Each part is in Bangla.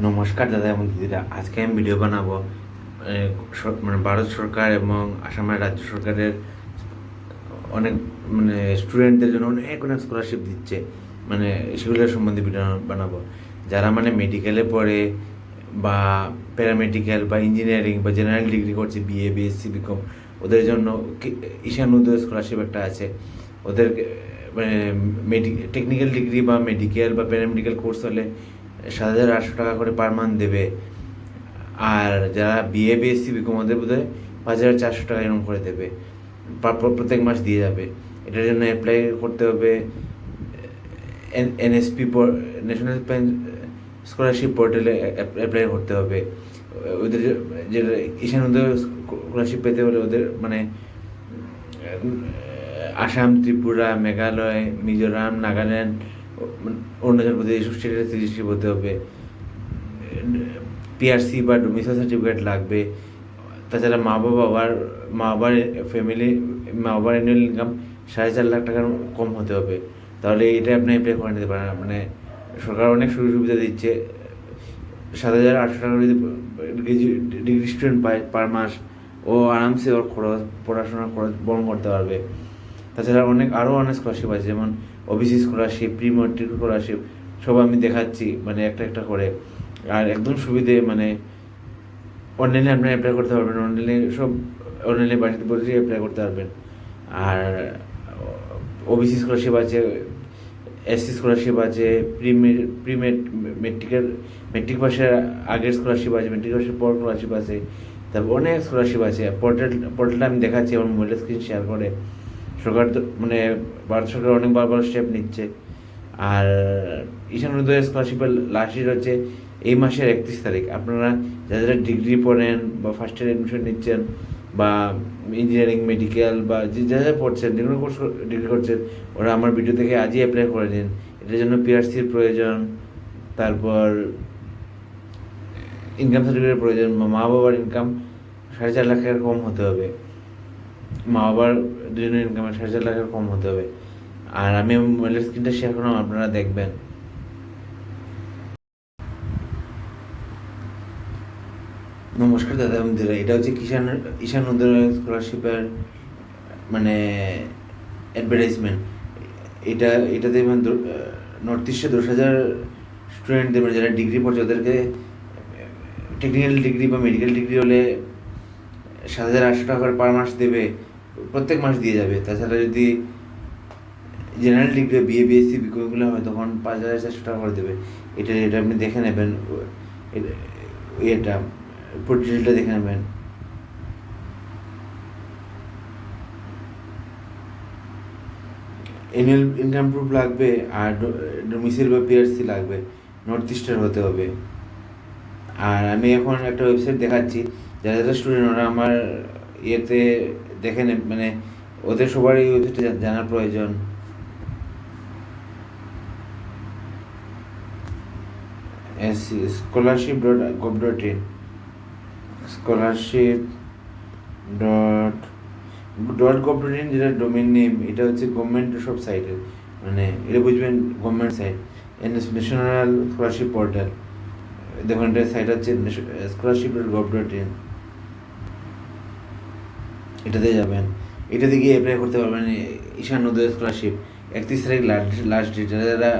নমস্কার দাদা এবং দিদিরা, আজকে আমি ভিডিও বানাবো মানে ভারত সরকার এবং আসামের রাজ্য সরকারের অনেক স্টুডেন্টদের জন্য অনেক অনেক স্কলারশিপ দিচ্ছে, সেগুলোর সম্বন্ধে ভিডিও বানাবো। যারা মেডিকেলে পড়ে বা প্যারামেডিক্যাল বা ইঞ্জিনিয়ারিং বা জেনারেল ডিগ্রি করছে, বিএ বিএসসি বিকম, ওদের জন্য ঈশান উদয় স্কলারশিপ একটা আছে। ওদের টেকনিক্যাল ডিগ্রি বা মেডিকেল বা প্যারামেডিক্যাল কোর্স হলে 7,800 টাকা করে পার মান্থ দেবে। আর যারা বিএ বিএসসি বিকম, ওদের বোধহয় 5,400 টাকা এরকম করে দেবে, প্রত্যেক মাস দিয়ে যাবে। এটার জন্য অ্যাপ্লাই করতে হবে এনএসপি, ন্যাশনাল স্কলারশিপ পোর্টালে অ্যাপ্লাই করতে হবে। ওদের যে ঈশান উদয় স্কলারশিপ পেতে হলে ওদের আসাম, ত্রিপুরা, মেঘালয়, মিজোরাম, নাগাল্যান্ড, অরুণাচল প্রদেশ, এইসব স্টেটের সিটিজেনশিপ হতে হবে। পিআরসি বা ডোমিসাইল সার্টিফিকেট লাগবে। তাছাড়া মা বাবার অ্যানুয়াল ইনকাম 4.5 লাখ টাকার কম হতে হবে, তাহলে এটা আপনি অ্যাপ্লাই করে নিতে পারেন। সরকার অনেক সুযোগ সুবিধা দিচ্ছে। 7,800 টাকা যদি ডিগ্রি স্টুডেন্ট পায় পার মাস, ও আরামসে ওর পড়াশোনার খরচ বহন করতে পারবে। তাছাড়া আরও অনেক স্কলারশিপ আছে, যেমন OBC scholarship, pre matric scholarship, সব আমি দেখাচ্ছি একটা একটা করে। আর একদম সুবিধে, অনলাইনে আপনি অ্যাপ্লাই করতে পারবেন। অনলাইনে বাড়িতে বসে অ্যাপ্লাই করতে পারবেন। আর ওবিসি স্কলারশিপ আছে, এসসি স্কলারশিপ আছে, মেট্রিক পাসের আগের স্কলারশিপ আছে, মেট্রিক পাসের পর স্কলারশিপ আছে। তারপর অনেক স্কলারশিপ আছে। পোর্টালটা আমি দেখাচ্ছি আমার মোবাইলের স্ক্রিন শেয়ার করে। সরকার তো ভারত সরকার অনেক বড় স্টেপ নিচ্ছে। আর ঈশান উদয় স্কলারশিপের লাস্ট ডেট হচ্ছে এই মাসের 31 তারিখ। আপনারা যারা ডিগ্রি পড়েন বা ফার্স্ট ইয়ার অ্যাডমিশন নিচ্ছেন বা ইঞ্জিনিয়ারিং, মেডিকেল বা যা পড়ছেন, যেগুলো কোর্স ডিগ্রি করছেন, ওরা আমার ভিডিও থেকে আজই অ্যাপ্লাই করে নিন। এটার জন্য পিআরসির প্রয়োজন, তারপর ইনকাম সার্টিফিকেটের প্রয়োজন। মা বাবার ইনকাম 4.5 লাখের কম হতে হবে। মা বাবার দুজনের ইনকাম 4.5 লাখের কম হতে হবে। আর আমি মোবাইলের স্ক্রিনটা শেয়ার করলাম, আপনারা দেখবেন। নমস্কার দাদা এবং দিদিরা, এটা হচ্ছে ঈশান উদয় স্কলারশিপের অ্যাডভার্টাইজমেন্ট। এটাতে নর্থ ইস্টে 10,000 স্টুডেন্টদের, যারা ডিগ্রি পড়ছে, ওদেরকে টেকনিক্যাল ডিগ্রি বা মেডিকেল ডিগ্রি হলে 7,800 টাকা করে পার মাস দেবে, প্রত্যেক মাস দিয়ে যাবে। তাছাড়া যদি জেনারেল ডিগ্রি, বিএ বিএসসি বিকমগুলো হয়, তখন 5,400 টাকা করে দেবে। এটা আপনি দেখে নেবেন, এটা ডিটেলটা দেখে নেবেন। অ্যানুয়াল ইনকাম প্রুফ লাগবে, আর ডোমিসাইল বা পিআরসি লাগবে, নর্থ ইস্টের হতে হবে। আর আমি এখন একটা ওয়েবসাইট দেখাচ্ছি, যারা যারা স্টুডেন্ট, ওরা আমার ইয়েতে দেখে নেবে, ওদের সবারই এই ওয়েবসাইটটা জানার প্রয়োজন। scholarship.gov.in, scholarship.gov.in, যেটা ডোমেন নেম, এটা হচ্ছে গভর্নমেন্ট সব সাইটের, এটা বুঝবেন, government site. National scholarship portal, দেখুন এটা সাইট হচ্ছে scholarship.gov.in। এটাতে যাবেন, এটাতে গিয়ে অ্যাপ্লাই করতে পারবেন ঈশান উদয় স্কলারশিপ। 31 তারিখ লাস্ট ডেট। যারা যারা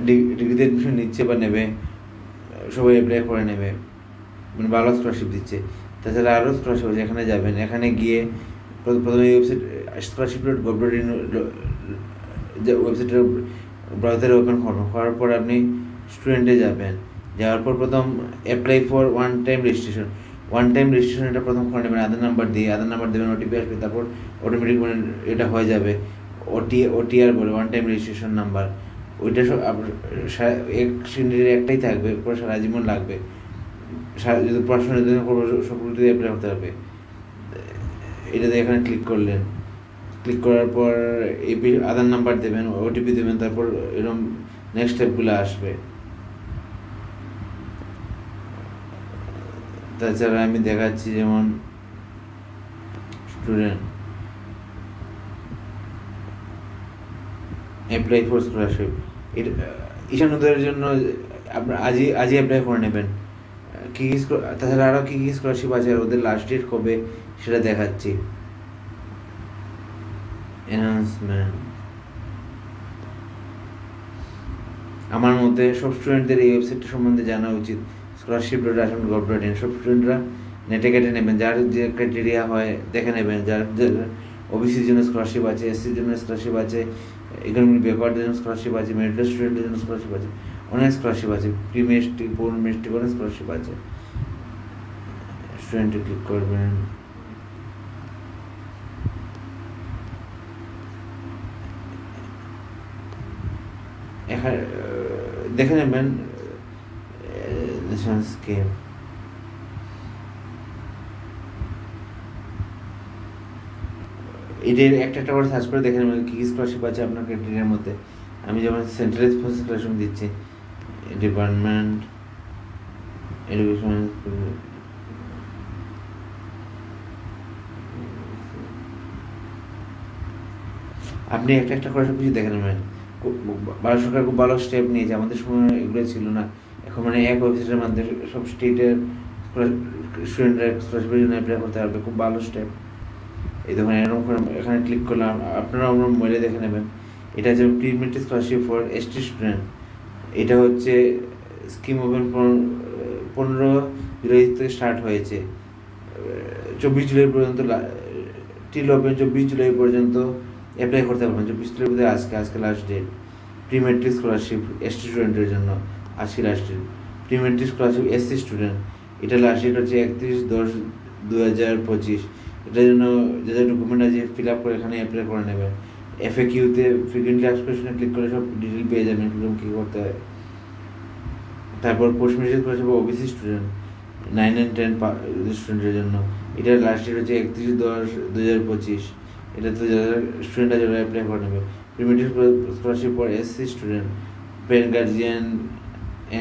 ডিগ্রিতে অ্যাডমিশন নিচ্ছে বা নেবে, সবাই অ্যাপ্লাই করে নেবে, ভালো স্কলারশিপ দিচ্ছে। তাছাড়া আরও স্কলারশিপ আছে, এখানে যাবেন। এখানে গিয়ে প্রথমে ওয়েবসাইট scholarship.gov.in ওয়েবসাইটের ব্রাউজারে ওপেন করবেন। করার পর আপনি স্টুডেন্টে যাবেন। যাওয়ার পর প্রথম apply for one time registration, এটা প্রথম করে নেবেন। আধার নাম্বার দেবেন, ওটিপি আসবে, তারপর অটোমেটিক এটা হয়ে যাবে। ওটিআর বলে, ওয়ান টাইম রেজিস্ট্রেশন নাম্বার। ওইটা সব এক শ্রেণীর একটাই থাকবে, পুরো সারা জীবন লাগবে। যদি পড়াশোনার জন্য সকলটি অ্যাপ্লাই করতে হবে। এটাতে এখানে ক্লিক করলেন, ক্লিক করার পর আধার নাম্বার দেবেন, ওটিপি দেবেন, তারপর এরকম নেক্সট স্টেপগুলো আসবে। তাছাড়া আমি দেখাচ্ছি, যেমন স্টুডেন্ট অ্যাপ্লাই ফর স্কলারশিপ, এটা ঈশান উদয়ের জন্য আপনার আজই অ্যাপ্লাই করে নেবেন। কী কী তাছাড়া আরও কী কী স্কলারশিপ আছে আর ওদের লাস্ট ডেট কবে সেটা দেখাচ্ছি। অ্যানাউন্সমেন্ট, আমার মতে সব স্টুডেন্টদের এই ওয়েবসাইটটা সম্বন্ধে জানা উচিত। scholarship.assam.gov.in। সব স্টুডেন্টরা নেটে কেটে নেবেন, যার যে ক্রাইটেরিয়া হয় দেখে নেবেন, যার ওবিসির জন্য স্কলারশিপ আছে, এসসির জন্য স্কলারশিপ আছে, ইকোনমিক ব্যাকওয়ার্ডদের জন্য স্কলারশিপ আছে, মেরিটাল স্টুডেন্টের জন্য স্কলারশিপ আছে, অনেক স্কলারশিপ আছে, প্রি মেট্রিক, পোস্ট মেট্রিক, অনেক স্কলারশিপ আছে। স্টুডেন্টে ক্লিক করবেন, এখানে দেখে নেবেন স্কিম। এদের একটা একটা করে সার্চ করে দেখে নেবেন কী কী স্কলারশিপ আছে আপনার ক্রাইটেরিয়ার মধ্যে। আমি যেমন সেন্ট্রালাইজ ফোর্স স্কলারশিপ দিচ্ছি, ডিপার্টমেন্ট এডুকেশন। আপনি একটা একটা করে সব কিছু দেখে নেবেন। ভারত সরকার খুব ভালো স্টেপ নিয়েছে, আমাদের সময় এগুলো ছিল না। এখন মানে এক ওয়েবসাইটের মাধ্যমে সব স্টেটের স্টুডেন্টরা স্কলারশিপের জন্য অ্যাপ্লাই করতে পারবে, খুব ভালো স্টেপ। এই দেখুন এরকম করে এখানে ক্লিক করলাম, আপনারা আমার মোবাইলে দেখে নেবেন। এটা হচ্ছে pre matric scholarship for ST student. এটা হচ্ছে স্কিম ওপেন 15 জুলাই থেকে স্টার্ট হয়েছে, 24 জুলাই পর্যন্ত টিল ওপেন 24 জুলাই পর্যন্ত অ্যাপ্লাই করতে পারবেন। 24 জুলাই মধ্যে আজকে last date. Pre matric scholarship ST স্টুডেন্টের জন্য আজকে last date. Pre matric scholarship SC student, এটা লাস্ট ডেট হচ্ছে 31/10/2025। এটার জন্য যা যা ডকুমেন্ট আছে ফিল আপ করে এখানে অ্যাপ্লাই করে নেবেন। FAQ-তে ফ্রিকুয়েন্টলি আস্কড কোয়েশ্চনে ক্লিক করে সব ডিটেল পেয়ে যাবেন কীরকম কী করতে হয়। তারপর post matric scholarship OBC student 9 and 10 স্টুডেন্টের জন্য, এটার লাস্ট ডেট হচ্ছে 31/10/2025। এটা তো যারা স্টুডেন্ট আছে ওরা অ্যাপ্লাই করে নেবে। Pre matric scholarship for SC student, parent guardian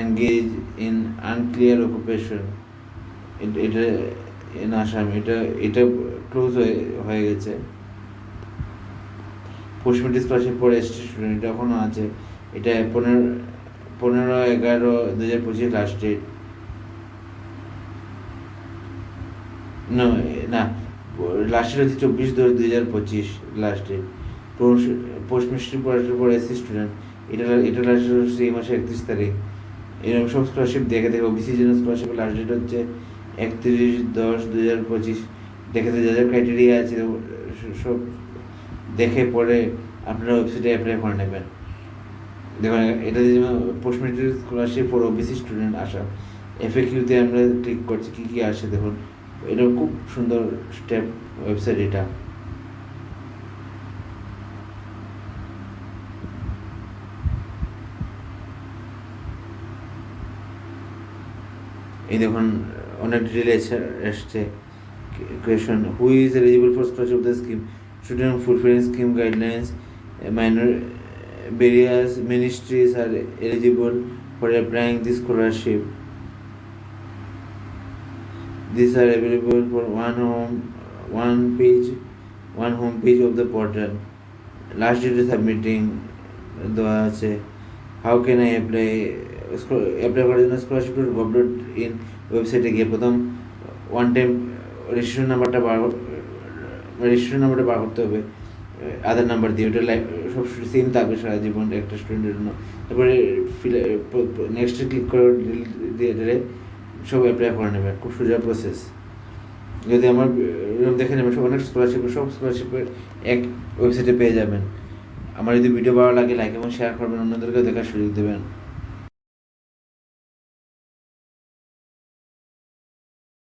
engage in unclear occupation, এটা ইন আসাম, এটা ক্লোজ হয়ে গেছে। Post matric scholarship for ST student, এটা এখনও আছে, এটা 15/11/2025 লাস্ট ডেট। না লাস্ট ডেট হচ্ছে 24/10/2025 last date. Post matric scholarship for SC student, এটা লাস্ট ডেট হচ্ছে এই মাসের 31 তারিখ। এরকম সব স্কলারশিপ দেখে ওবিসির জন্য স্কলারশিপের লাস্ট ডেট হচ্ছে 31/10/2025। দেখে যা যা ক্রাইটেরিয়া আছে সব দেখে পরে আপনারা ওয়েবসাইটে অ্যাপ্লাই করে নেবেন। দেখুন এটা দিয়ে post matric scholarship for OBC student Assam, FAQ-তে আমরা ক্লিক করছি কী কী আসে দেখুন। এটা খুব সুন্দর স্টেপ ওয়েবসাইট এটা। এই দেখুন অনেক ডিটেল এসছে। Question, who is eligible for scholarship of the scheme, student fulfilling scheme guidelines, minor various ministries are eligible for applying this scholarship. These are available for one home page of the portal. Last date is submitting দেওয়া আছে। How can I apply করার জন্য scholarship.gov.in ওয়েবসাইটে গিয়ে প্রথম ওয়ান টাইম রেজিস্ট্রেশন নাম্বারটা বার করতে হবে আধার নাম্বার দিয়ে। ওটা সব সেম থাকবে সারা জীবন একটা স্টুডেন্টের জন্য। তারপরে নেক্সটে ক্লিক করে দিয়ে সব অ্যাপ্লাই করে নেবেন, খুব সোজা প্রসেস। যদি আমার দেখে নেবেন সব অনেক সব স্কলারশিপের এক ওয়েবসাইটে পেয়ে যাবেন। আমার যদি ভিডিও ভালো লাগে লাইক এবং শেয়ার করবেন, অন্যদেরকেও দেখার সুযোগ দেবেন।